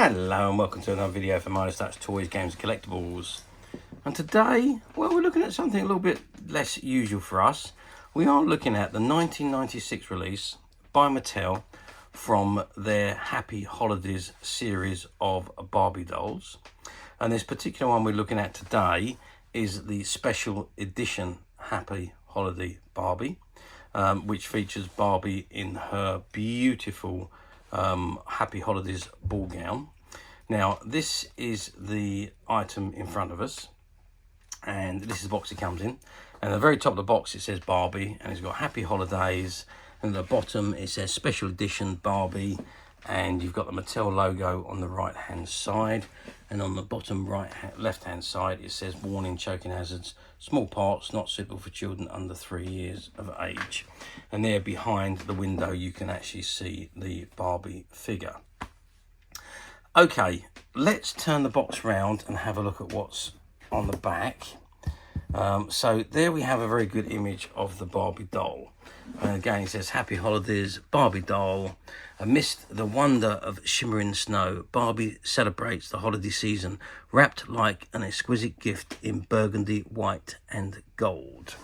Hello and welcome to another video for Amidst, that's Toys, Games and Collectibles. And today, well, we're looking at something a little bit less usual for us. We are looking at the 1996 release by Mattel from their Happy Holidays series of Barbie dolls. And this particular one we're looking at today is the special edition Happy Holiday Barbie, which features Barbie in her beautiful Happy Holidays ball gown. Now this is the item in front of us, and this is the box it comes in, and at the very top of the box it says Barbie, and it's got Happy Holidays, and at the bottom it says Special Edition Barbie, and you've got the Mattel logo on the right hand side, and on the bottom left hand side it says warning, choking hazards, small parts not suitable for children under 3 years of age. And there behind the window you can actually see the Barbie figure. Okay, let's turn the box round and have a look at what's on the back. So there we have a very good image of the Barbie doll. And again, it says Happy Holidays, Barbie doll. Amidst the wonder of shimmering snow, Barbie celebrates the holiday season, wrapped like an exquisite gift in burgundy, white and gold.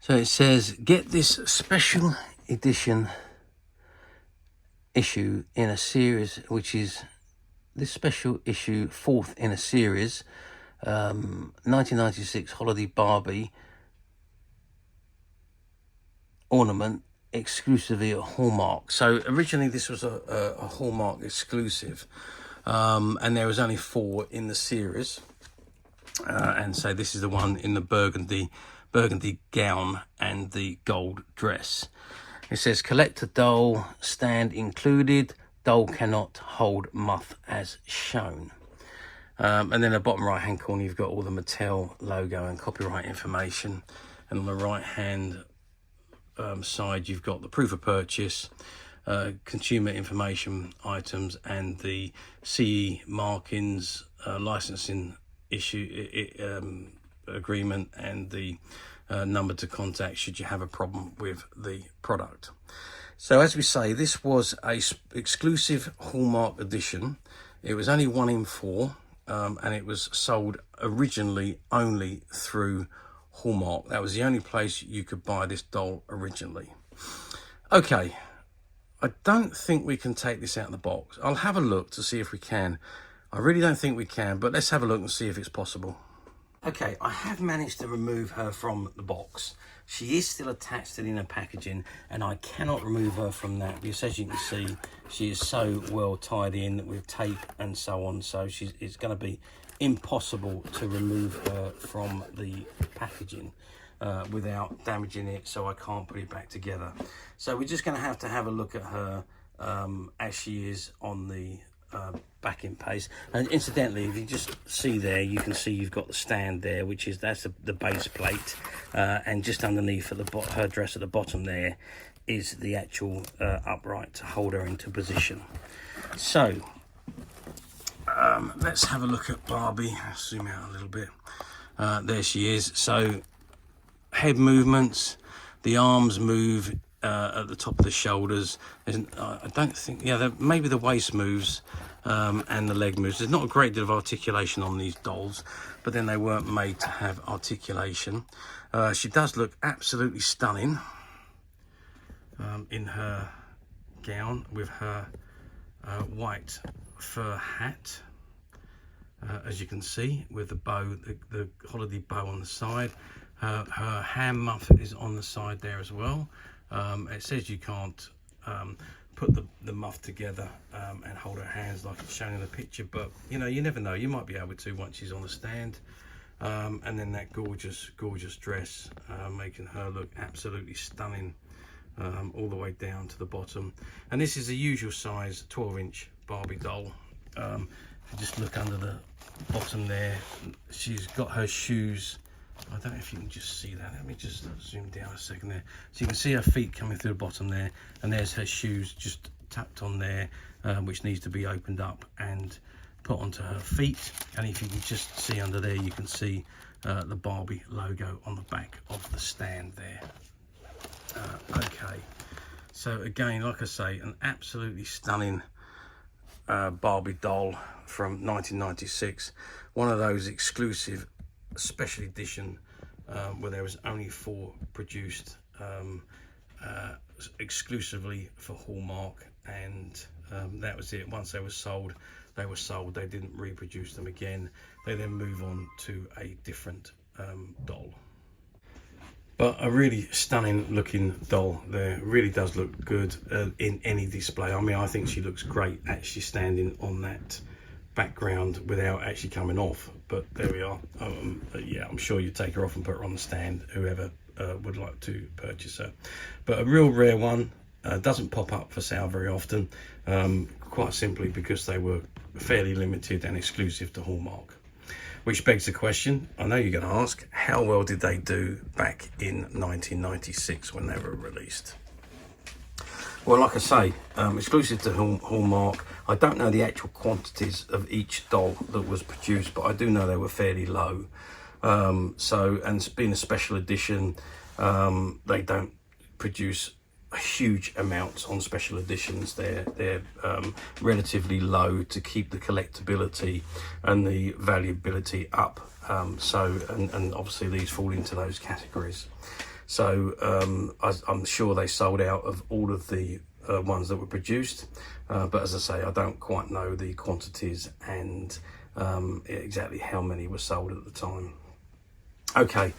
So it says, get this special edition issue in a series, which is this special issue, fourth in a series, 1996 Holiday Barbie ornament, exclusively at Hallmark. So originally this was a Hallmark exclusive, and there was only 4 in the series, and so this is the one in the burgundy gown and the gold dress. It says collector doll, stand included, doll cannot hold muff as shown. And then at the bottom right hand corner you've got all the Mattel logo and copyright information, and on the right hand side you've got the proof of purchase, consumer information items, and the CE markings, licensing issue agreement, and the number to contact should you have a problem with the product. So as we say, this was a exclusive Hallmark edition. It was only 1 in 4, and it was sold originally only through Hallmark. That was the only place you could buy this doll originally. Okay, I don't think we can take this out of the box. I'll have a look to see if we can. I really don't think we can, but let's have a look and see if it's possible. Okay, I have managed to remove her from the box. She is still attached to the inner packaging, and I cannot remove her from that because, as you can see, she is so well tied in with tape and so on, so it's going to be impossible to remove her from the packaging without damaging it, so I can't put it back together. So we're just going to have a look at her as she is on the backing page. And incidentally, if you just see there, you can see you've got the stand there, that's the base plate, and just underneath at her dress at the bottom there is the actual upright to hold her into position. So let's have a look at Barbie. I'll zoom out a little bit. There she is. So head movements, the arms move at the top of the shoulders. I don't think, maybe the waist moves, and the leg moves. There's not a great deal of articulation on these dolls, but then they weren't made to have articulation. She does look absolutely stunning in her gown with her white fur hat, as you can see, with the bow, the holiday bow on the side. Her hand muff is on the side there as well. It says you can't put the muff together and hold her hands like it's shown in the picture, but you never know, you might be able to once she's on the stand. And then that gorgeous dress, making her look absolutely stunning all the way down to the bottom. And this is the usual size 12-inch Barbie doll. If you just look under the bottom there, she's got her shoes. I don't know if you can just see that. Let me just zoom down a second there. So you can see her feet coming through the bottom there, and there's her shoes just tapped on there, which needs to be opened up and put onto her feet. And if you can just see under there, you can see the Barbie logo on the back of the stand there. Okay, So again, like I say, an absolutely stunning Barbie doll from 1996. One of those exclusive special edition where there was only 4 produced exclusively for Hallmark, and that was it. Once they were sold, they were sold. They didn't reproduce them again. They then move on to a different doll. But a really stunning looking doll there. Really does look good in any display. I mean, I think she looks great actually standing on that background without actually coming off. But there we are. Yeah, I'm sure you take her off and put her on the stand, whoever would like to purchase her. But a real rare one. Doesn't pop up for sale very often, quite simply because they were fairly limited and exclusive to Hallmark. Which begs the question, I know you're going to ask, how well did they do back in 1996 when they were released? Well, like I say, exclusive to Hallmark. I don't know the actual quantities of each doll that was produced, but I do know they were fairly low. And being a special edition, they don't produce huge amounts on special editions. They're relatively low to keep the collectability and the valuability up. And obviously these fall into those categories. So I'm sure they sold out of all of the ones that were produced, but as I say, I don't quite know the quantities and exactly how many were sold at the time. Okay,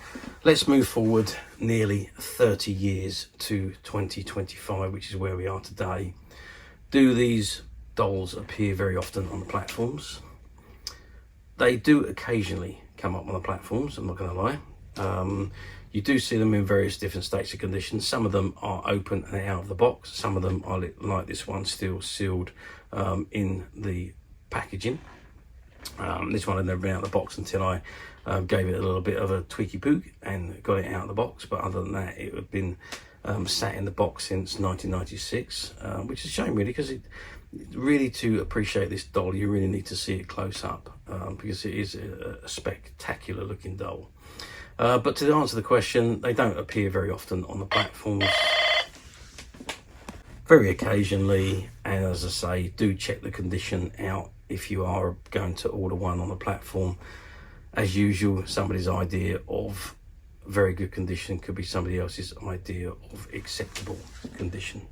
let's move forward nearly 30 years to 2025, which is where we are today. Do these dolls appear very often on the platforms? They do occasionally come up on the platforms, I'm not going to lie. You do see them in various different states of condition. Some of them are open and out of the box. Some of them are like this one, still sealed in the packaging. This one had never been out of the box until I gave it a little bit of a tweaky pook and got it out of the box. But other than that, it had been sat in the box since 1996, which is a shame really, because really to appreciate this doll, you really need to see it close up, because it is a spectacular looking doll. But to answer the question, they don't appear very often on the platforms. Very occasionally, and as I say, do check the condition out if you are going to order one on the platform. As usual, somebody's idea of very good condition could be somebody else's idea of acceptable condition.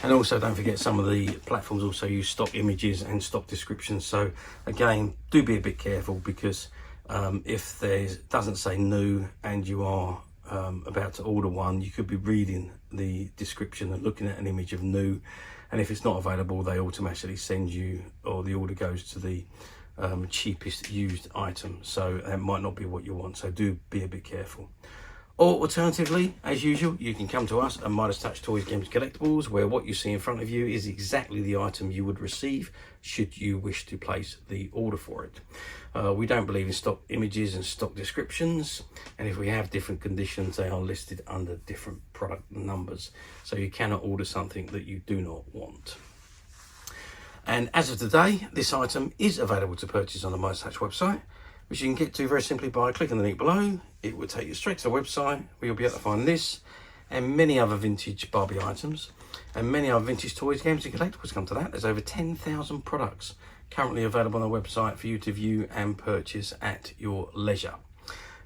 And also don't forget, some of the platforms also use stock images and stock descriptions. So again, do be a bit careful, because if there doesn't say new and you are about to order one, you could be reading the description and looking at an image of new, and if it's not available, they automatically send you, or the order goes to the cheapest used item. So that might not be what you want, so do be a bit careful. Or alternatively, as usual, you can come to us at Midas Touch Toys, Games, Collectibles, where what you see in front of you is exactly the item you would receive should you wish to place the order for it. We don't believe in stock images and stock descriptions, and if we have different conditions, they are listed under different product numbers, so you cannot order something that you do not want. And as of today, this item is available to purchase on the Midas Touch website, which you can get to very simply by clicking the link below. It will take you straight to the website, where you'll be able to find this and many other vintage Barbie items and many other vintage toys, games and collectibles. Come to that, there's over 10,000 products currently available on the website for you to view and purchase at your leisure.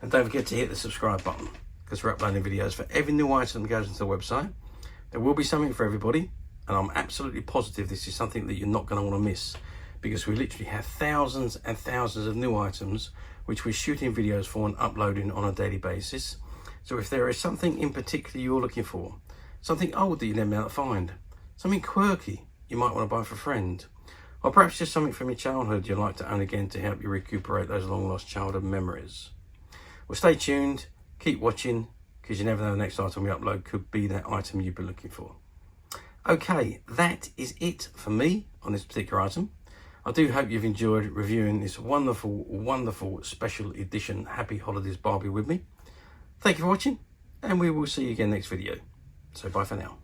And don't forget to hit the subscribe button, because we're uploading videos for every new item that goes into the website. There will be something for everybody, and I'm absolutely positive this is something that you're not going to want to miss, because we literally have thousands and thousands of new items which we're shooting videos for and uploading on a daily basis. So if there is something in particular you're looking for, something old that you never been able to find, something quirky you might want to buy for a friend, or perhaps just something from your childhood you'd like to own again to help you recuperate those long lost childhood memories. Well, stay tuned, keep watching, because you never know the next item we upload could be that item you've been looking for. Okay, that is it for me on this particular item. I do hope you've enjoyed reviewing this wonderful, wonderful special edition Happy Holidays Barbie with me. Thank you for watching, and we will see you again next video. So bye for now.